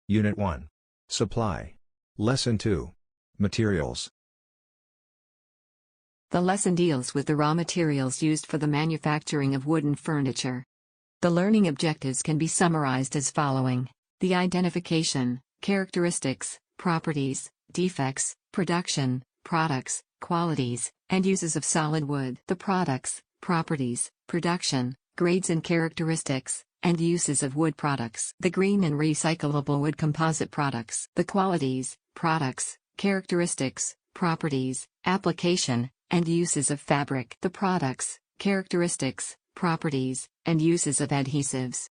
Unit 1. Supply. Lesson 2. Materials. The lesson deals with the raw materials used for the manufacturing of wooden furniture. The learning objectives can be summarized as following: the identification, characteristics, properties, defects, production, products, qualities, and uses of solid wood. The products, properties, production, grades and characteristics, and uses of wood products. The green and recyclable wood composite products. The qualities, products, characteristics, properties, application, and uses of fabric. The products, characteristics, properties, and uses of adhesives.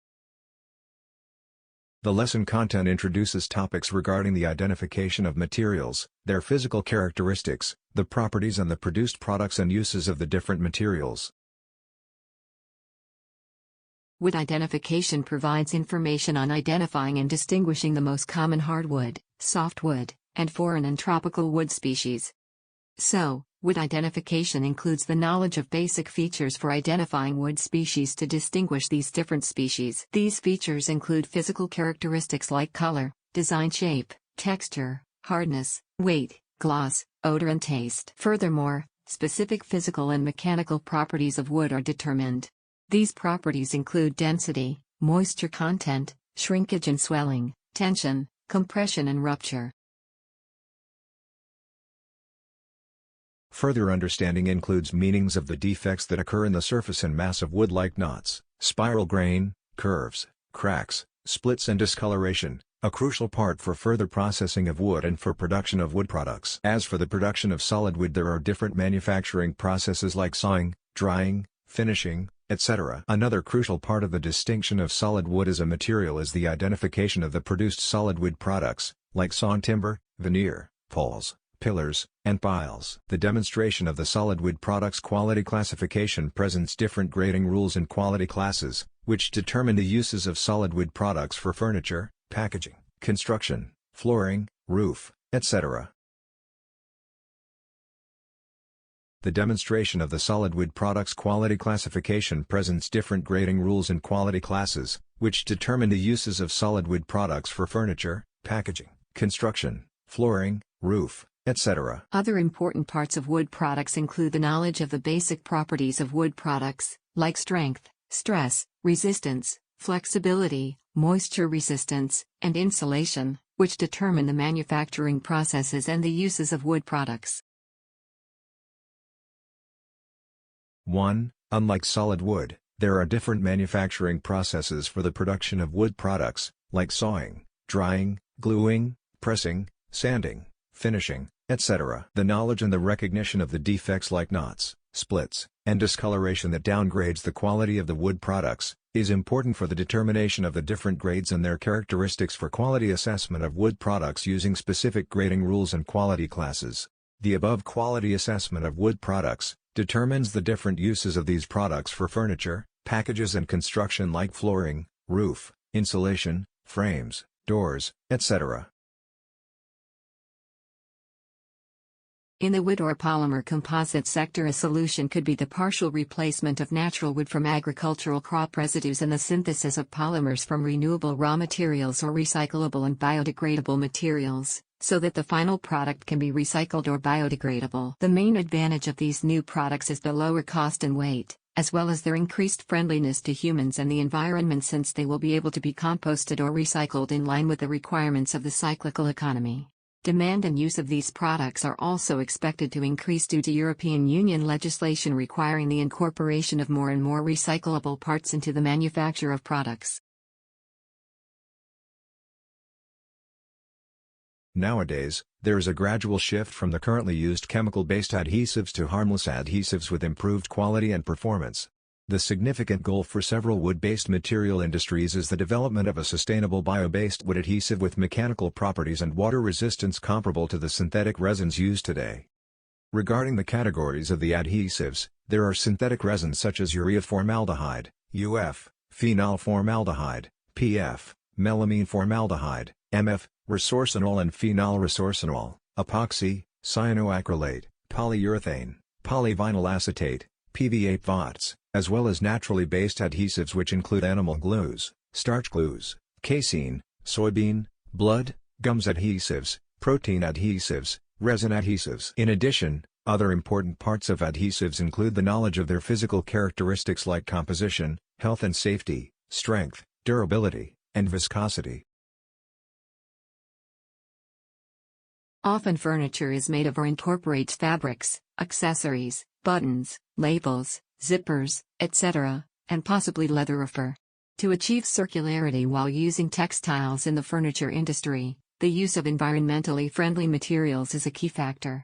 The lesson content introduces topics regarding the identification of materials, their physical characteristics, the properties and the produced products and uses of the different materials. Wood identification provides information on identifying and distinguishing the most common hardwood, softwood, and foreign and tropical wood species. So, wood identification includes the knowledge of basic features for identifying wood species to distinguish these different species. These features include physical characteristics like color, design, shape, texture, hardness, weight, gloss, odor and taste. Furthermore, specific physical and mechanical properties of wood are determined. These properties include density, moisture content, shrinkage and swelling, tension, compression and rupture. Further understanding includes meanings of the defects that occur in the surface and mass of wood like knots, spiral grain, curves, cracks, splits and discoloration, a crucial part for further processing of wood and for production of wood products. As for the production of solid wood, there are different manufacturing processes like sawing, drying, finishing, etc. Another crucial part of the distinction of solid wood as a material is the identification of the produced solid wood products, like sawn timber, veneer, poles, pillars, and piles. The demonstration of the solid wood products quality classification presents different grading rules and quality classes, which determine the uses of solid wood products for furniture, packaging, construction, flooring, roof, etc. The demonstration of the solid wood products quality classification presents different grading rules and quality classes, which determine the uses of solid wood products for furniture, packaging, construction, flooring, roof, etc. Other important parts of wood products include the knowledge of the basic properties of wood products, like strength, stress, resistance, flexibility, moisture resistance, and insulation, which determine the manufacturing processes and the uses of wood products. 1. Unlike solid wood, there are different manufacturing processes for the production of wood products, like sawing, drying, gluing, pressing, sanding, finishing, etc. The knowledge and the recognition of the defects like knots, splits, and discoloration that downgrades the quality of the wood products, is important for the determination of the different grades and their characteristics for quality assessment of wood products using specific grading rules and quality classes. The above quality assessment of wood products determines the different uses of these products for furniture, packages and construction like flooring, roof, insulation, frames, doors, etc. In the wood or polymer composite sector, a solution could be the partial replacement of natural wood from agricultural crop residues and the synthesis of polymers from renewable raw materials or recyclable and biodegradable materials, so that the final product can be recycled or biodegradable. The main advantage of these new products is the lower cost and weight, as well as their increased friendliness to humans and the environment, since they will be able to be composted or recycled in line with the requirements of the cyclical economy. Demand and use of these products are also expected to increase due to European Union legislation requiring the incorporation of more and more recyclable parts into the manufacture of products. Nowadays, there is a gradual shift from the currently used chemical-based adhesives to harmless adhesives with improved quality and performance. The significant goal for several wood-based material industries is the development of a sustainable bio-based wood adhesive with mechanical properties and water resistance comparable to the synthetic resins used today. Regarding the categories of the adhesives, there are synthetic resins such as urea formaldehyde, UF, phenol formaldehyde, PF, melamine formaldehyde, MF, resorcinol and phenol resorcinol, epoxy, cyanoacrylate, polyurethane, polyvinyl acetate, PVA VOTs, as well as naturally based adhesives which include animal glues, starch glues, casein, soybean, blood, gums adhesives, protein adhesives, resin adhesives. In addition, other important parts of adhesives include the knowledge of their physical characteristics like composition, health and safety, strength, durability, and viscosity. Often furniture is made of or incorporates fabrics, accessories, buttons, labels, zippers, etc., and possibly leather or fur. To achieve circularity while using textiles in the furniture industry, the use of environmentally friendly materials is a key factor.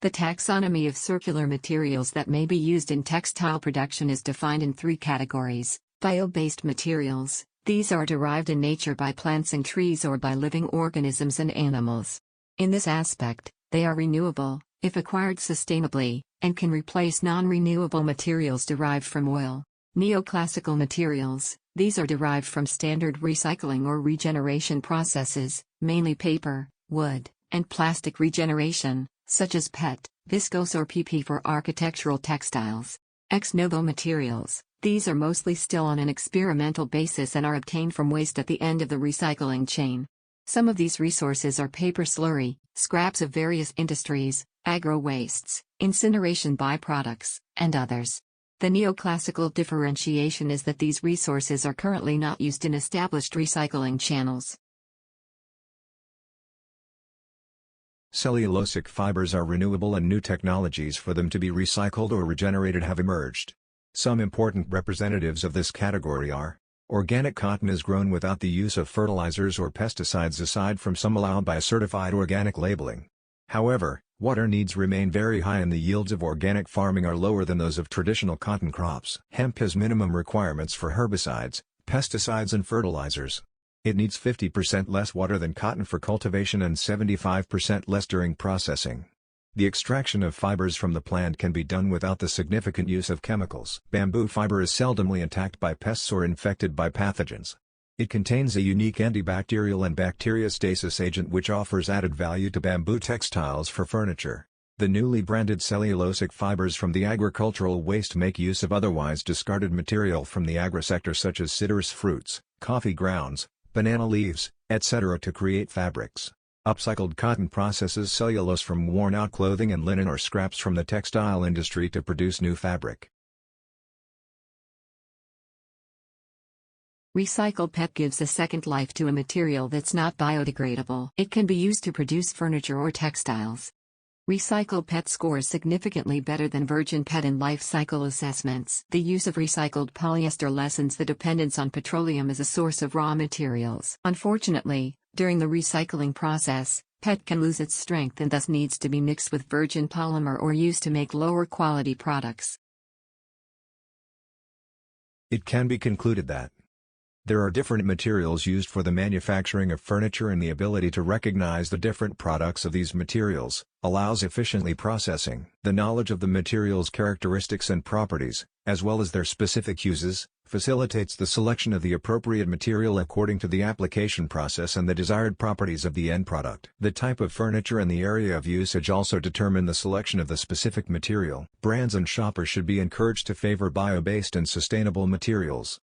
The taxonomy of circular materials that may be used in textile production is defined in 3 categories. Bio-based materials, these are derived in nature by plants and trees or by living organisms and animals. In this aspect, they are renewable, if acquired sustainably, and can replace non-renewable materials derived from oil. Neoclassical materials, these are derived from standard recycling or regeneration processes, mainly paper, wood, and plastic regeneration, such as PET, viscose or PP for architectural textiles. Ex novo materials, these are mostly still on an experimental basis and are obtained from waste at the end of the recycling chain. Some of these resources are paper slurry, scraps of various industries, agro-wastes, incineration byproducts, and others. The neoclassical differentiation is that these resources are currently not used in established recycling channels. Cellulosic fibers are renewable and new technologies for them to be recycled or regenerated have emerged. Some important representatives of this category are: organic cotton is grown without the use of fertilizers or pesticides aside from some allowed by certified organic labeling. However, water needs remain very high and the yields of organic farming are lower than those of traditional cotton crops. Hemp has minimum requirements for herbicides, pesticides and fertilizers. It needs 50% less water than cotton for cultivation and 75% less during processing. The extraction of fibers from the plant can be done without the significant use of chemicals. Bamboo fiber is seldomly attacked by pests or infected by pathogens. It contains a unique antibacterial and bacteriostasis agent which offers added value to bamboo textiles for furniture. The newly branded cellulosic fibers from the agricultural waste make use of otherwise discarded material from the agri-sector such as citrus fruits, coffee grounds, banana leaves, etc. to create fabrics. Upcycled cotton processes cellulose from worn-out clothing and linen or scraps from the textile industry to produce new fabric. Recycled PET gives a second life to a material that's not biodegradable. It can be used to produce furniture or textiles. Recycled PET scores significantly better than virgin PET in life cycle assessments. The use of recycled polyester lessens the dependence on petroleum as a source of raw materials. Unfortunately, during the recycling process, PET can lose its strength and thus needs to be mixed with virgin polymer or used to make lower quality products. It can be concluded that there are different materials used for the manufacturing of furniture, and the ability to recognize the different products of these materials allows efficiently processing. The knowledge of the materials' characteristics and properties, as well as their specific uses, facilitates the selection of the appropriate material according to the application process and the desired properties of the end product. The type of furniture and the area of usage also determine the selection of the specific material. Brands and shoppers should be encouraged to favor bio-based and sustainable materials.